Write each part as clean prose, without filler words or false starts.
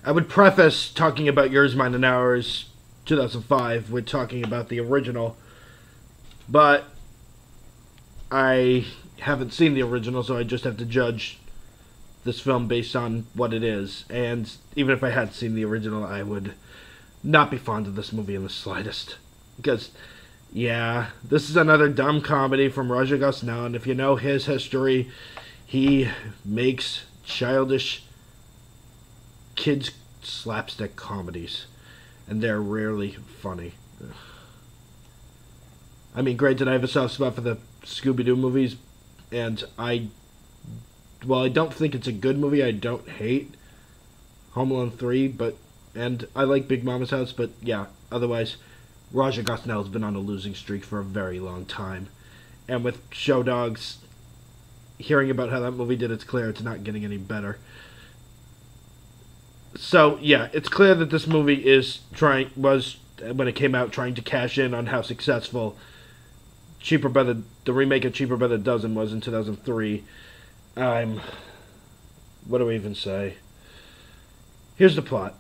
I would preface talking about Yours, Mine, and Ours 2005 with talking about the original, but I haven't seen the original, so I just have to judge this film based on what it is. And even if I had seen the original, I would not be fond of this movie in the slightest. Because, yeah, this is another dumb comedy from Raja Gosnell, and if you know his history, he makes childish kids slapstick comedies, and they're rarely funny. I mean, granted, I have a soft spot for the Scooby-Doo movies, and while I don't think it's a good movie, I don't hate Home Alone 3, and I like Big Mama's House, but yeah, otherwise, Raja Gosnell has been on a losing streak for a very long time. And with Show Dogs, hearing about how that movie did, it's clear it's not getting any better. So, yeah, it's clear that this movie was, when it came out, trying to cash in on how successful the remake of Cheaper by the Dozen was in 2003. What do I even say? Here's the plot.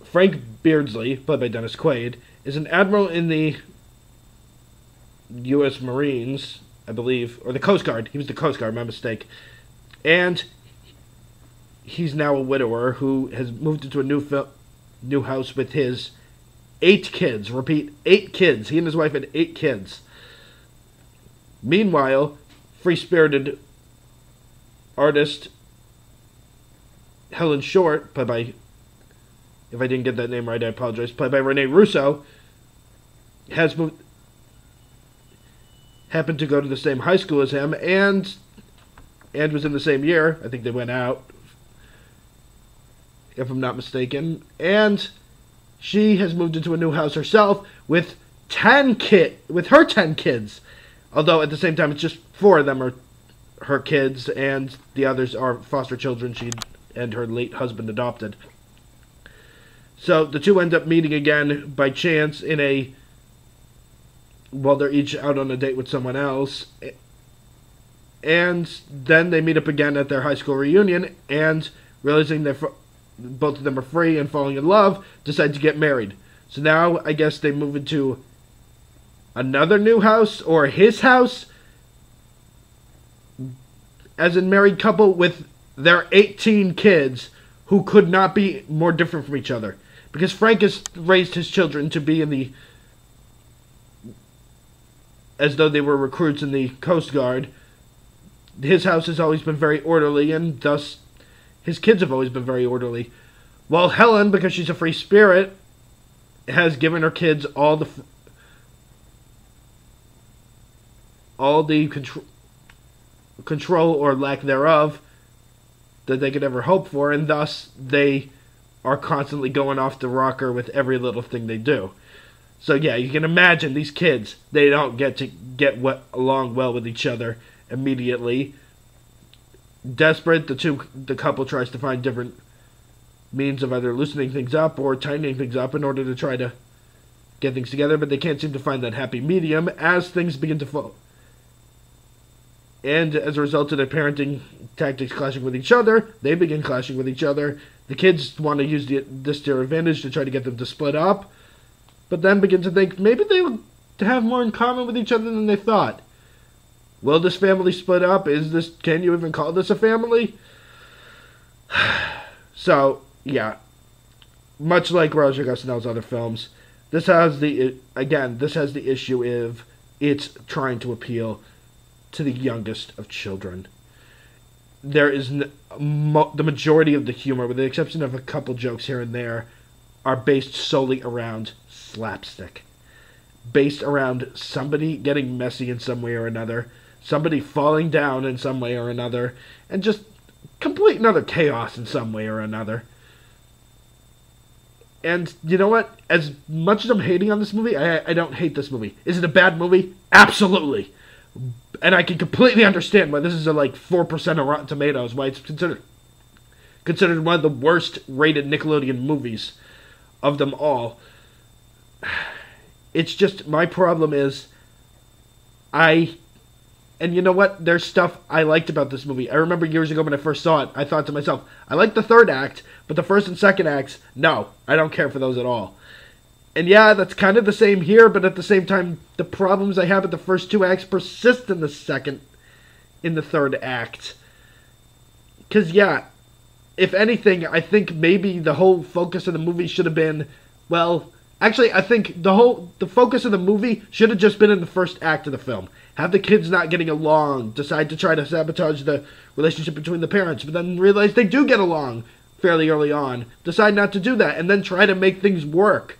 Frank Beardsley, played by Dennis Quaid, is an admiral in the U.S. Marines, I believe, or the Coast Guard. He was the Coast Guard, my mistake. And he's now a widower who has moved into a new house with his 8 kids. Repeat, 8 kids. He and his wife had 8 kids. Meanwhile, free-spirited artist Helen Short, played by, if I didn't get that name right, I apologize, played by Rene Russo, happened to go to the same high school as him, and was in the same year. I think they went out, if I'm not mistaken. And she has moved into a new house herself with her 10 kids. Although at the same time, it's just 4 of them are her kids, and the others are foster children she and her late husband adopted. So the two end up meeting again by chance while they're each out on a date with someone else. And then they meet up again at their high school reunion, and realizing both of them are free and falling in love, decide to get married. So now I guess they move into another new house, or his house, as a married couple with their 18 kids, who could not be more different from each other. Because Frank has raised his children to be as though they were recruits in the Coast Guard. His house has always been very orderly, and thus his kids have always been very orderly. While Helen, because she's a free spirit, has given her kids all the control or lack thereof that they could ever hope for, and thus they are constantly going off the rocker with every little thing they do. So yeah, you can imagine these kids, they don't get along well with each other immediately. Desperate, the couple tries to find different means of either loosening things up or tightening things up in order to try to get things together, but they can't seem to find that happy medium as things begin to fall. And as a result of their parenting tactics clashing with each other, they begin clashing with each other. The kids want to use this to their advantage to try to get them to split up, but then begin to think maybe they would have more in common with each other than they thought. Will this family split up? Can you even call this a family? So, yeah. Much like Raja Gosnell's other films, this has the issue of it's trying to appeal to the youngest of children. There is the majority of the humor, with the exception of a couple jokes here and there, are based solely around slapstick. Based around somebody getting messy in some way or another, somebody falling down in some way or another, and just complete and utter chaos in some way or another. And you know what? As much as I'm hating on this movie, I don't hate this movie. Is it a bad movie? Absolutely. And I can completely understand why this is a 4% of Rotten Tomatoes, why it's considered one of the worst rated Nickelodeon movies of them all. It's just, my problem is, I And you know what? There's stuff I liked about this movie. I remember years ago when I first saw it, I thought to myself, I like the third act, but the first and second acts, no, I don't care for those at all. And yeah, that's kind of the same here, but at the same time, the problems I have with the first two acts persist in the third act. Because yeah, if anything, I think maybe the whole focus of the movie should have been, well, actually, I think the focus of the movie should have just been in the first act of the film. Have the kids not getting along, decide to try to sabotage the relationship between the parents, but then realize they do get along fairly early on, decide not to do that, and then try to make things work.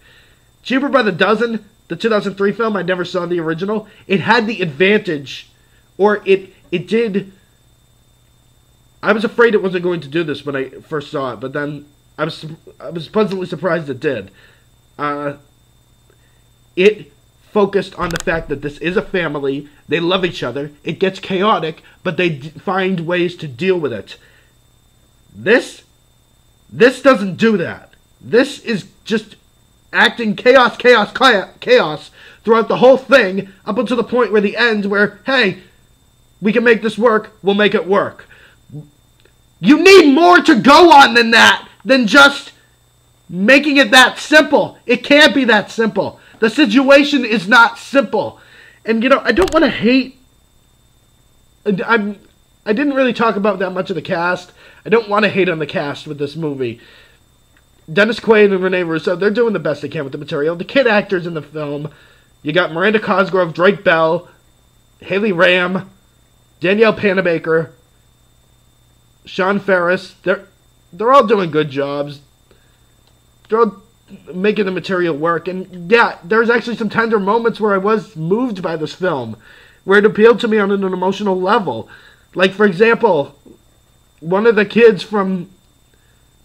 Cheaper by the Dozen, the 2003 film, I never saw the original, it had the advantage, or it did. I was afraid it wasn't going to do this when I first saw it, but then I was pleasantly surprised it did. It focused on the fact that this is a family, they love each other, it gets chaotic, but they find ways to deal with it. This doesn't do that. This is just acting chaos throughout the whole thing, up until the point where the end where, hey, we can make this work, we'll make it work. You need more to go on than that, than just making it that simple. It can't be that simple. The situation is not simple. And, you know, I don't want to hate. I didn't really talk about that much of the cast. I don't want to hate on the cast with this movie. Dennis Quaid and Rene Russo, they're doing the best they can with the material. The kid actors in the film, you got Miranda Cosgrove, Drake Bell, Haley Ram, Danielle Panabaker, Sean Ferris. They're all doing good jobs. They're all making the material work. And yeah, there's actually some tender moments where I was moved by this film, where it appealed to me on an emotional level. Like, for example, one of the kids from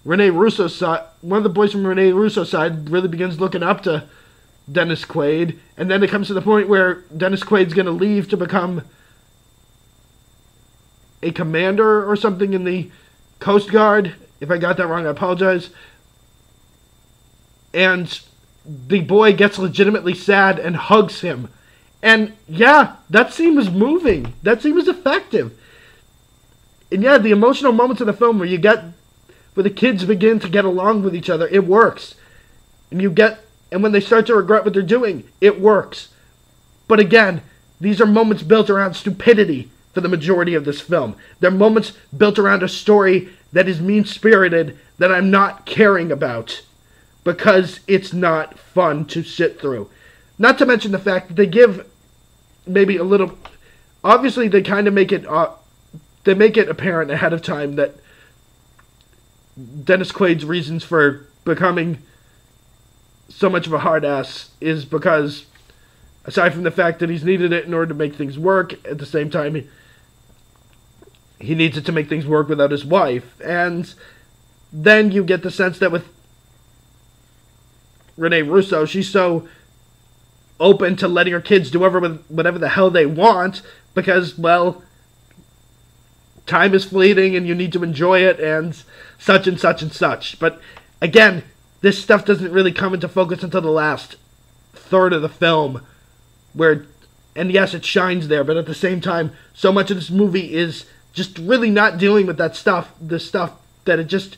Rene Russo's side, one of the boys from Rene Russo's side really begins looking up to Dennis Quaid, and then it comes to the point where Dennis Quaid's going to leave to become a commander or something in the Coast Guard. If I got that wrong, I apologize. And the boy gets legitimately sad and hugs him. And yeah, that scene was moving. That scene was effective. And yeah, the emotional moments of the film where the kids begin to get along with each other, it works. And when they start to regret what they're doing, it works. But again, these are moments built around stupidity for the majority of this film. They're moments built around a story that is mean-spirited that I'm not caring about, because it's not fun to sit through. Not to mention the fact that they give maybe a little. Obviously, they kind of make it. They make it apparent ahead of time that Dennis Quaid's reasons for becoming so much of a hard ass is because, aside from the fact that he's needed it in order to make things work, at the same time he needs it to make things work without his wife. And then you get the sense that with Rene Russo, she's so open to letting her kids do whatever the hell they want because, well, time is fleeting and you need to enjoy it and such and such and such. But again, this stuff doesn't really come into focus until the last third of the film, and yes, it shines there, but at the same time, so much of this movie is just really not dealing with that stuff, the stuff that it just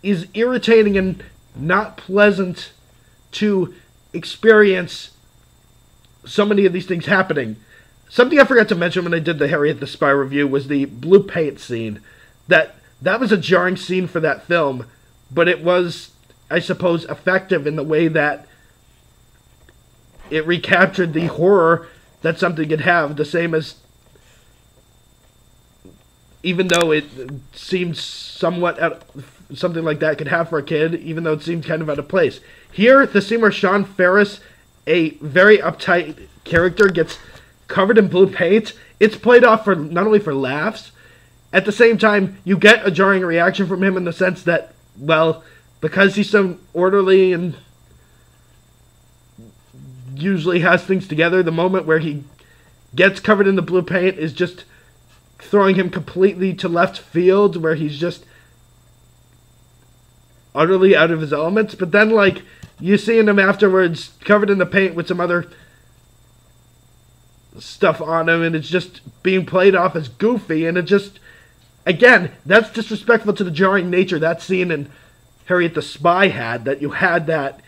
is irritating and not pleasant to experience so many of these things happening. Something I forgot to mention when I did the Harriet the Spy review was the blue paint scene. That was a jarring scene for that film, but it was, I suppose, effective in the way that it recaptured the horror that something could have, the same as, even though it seemed somewhat something like that could have for a kid, even though it seemed kind of out of place. Here, the scene where Sean Ferris, a very uptight character, gets covered in blue paint, it's played off for not only for laughs, at the same time, you get a jarring reaction from him in the sense that, well, because he's so orderly and usually has things together, the moment where he gets covered in the blue paint is just throwing him completely to left field, where he's just utterly out of his elements. But then, like, you see him afterwards covered in the paint with some other stuff on him, and it's just being played off as goofy, and it just, again, that's disrespectful to the jarring nature that scene in Harriet the Spy had, that you had that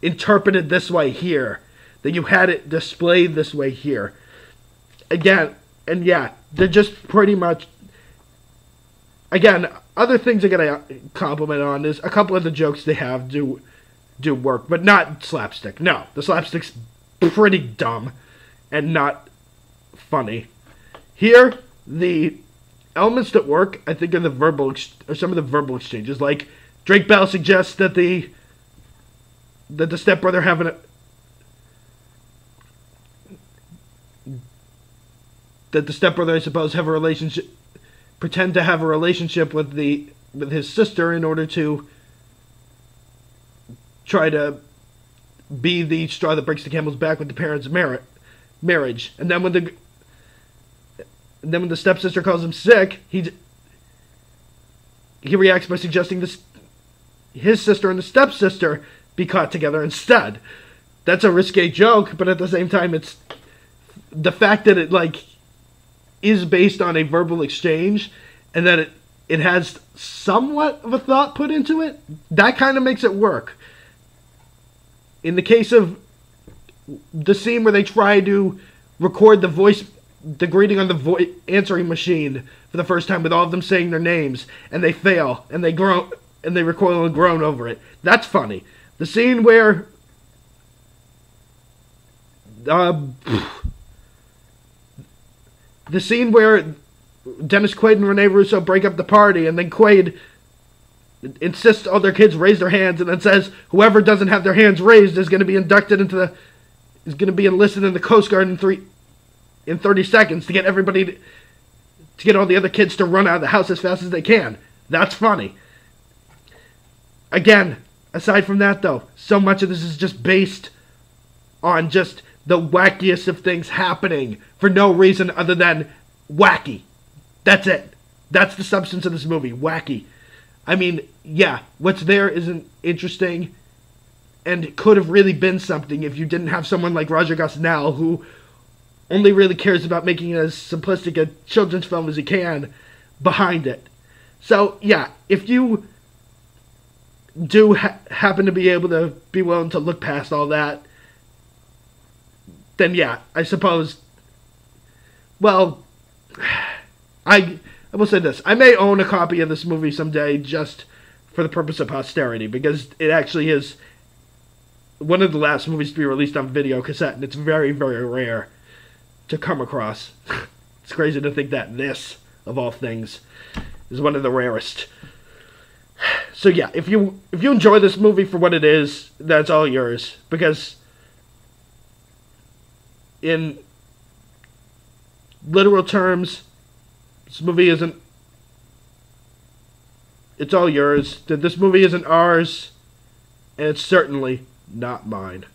interpreted this way here, that you had it displayed this way here. Again, and yeah, they're just pretty much, again, other things I'm going to compliment on is a couple of the jokes they have do work, but not slapstick. No, the slapstick's pretty dumb and not funny. Here, the elements that work, I think, are the verbal, or some of the verbal exchanges. Like, Drake Bell suggests that the stepbrother have that the stepbrother, I suppose, have a relationship, pretend to have a relationship with his sister in order to try to be the straw that breaks the camel's back with the parents' marriage. And then when the stepsister calls him sick, he reacts by suggesting his sister and the stepsister be caught together instead. That's a risque joke, but at the same time, it's the fact that it is based on a verbal exchange, and that it has somewhat of a thought put into it. That kind of makes it work. In the case of the scene where they try to record the greeting on the answering machine for the first time with all of them saying their names, and they fail, and they groan, and they recoil and groan over it. That's funny. The scene where Dennis Quaid and Rene Russo break up the party, and then Quaid insists all their kids raise their hands, and then says whoever doesn't have their hands raised is going to be enlisted in the Coast Guard in 30 seconds to get all the other kids to run out of the house as fast as they can. That's funny. Again, aside from that, though, so much of this is just based on just the wackiest of things happening for no reason other than wacky. That's it. That's the substance of this movie. Wacky. I mean, yeah, what's there isn't interesting, and it could have really been something if you didn't have someone like Raja Gosnell, who only really cares about making as simplistic a children's film as he can, behind it. So, yeah, if you do happen to be able to be willing to look past all that, then yeah, I suppose, well, I will say this. I may own a copy of this movie someday just for the purpose of posterity, because it actually is one of the last movies to be released on video cassette, and it's very, very rare to come across. It's crazy to think that this, of all things, is one of the rarest. So yeah, if you enjoy this movie for what it is, that's all yours, because in literal terms, this movie isn't, it's all yours. This movie isn't ours, and it's certainly not mine.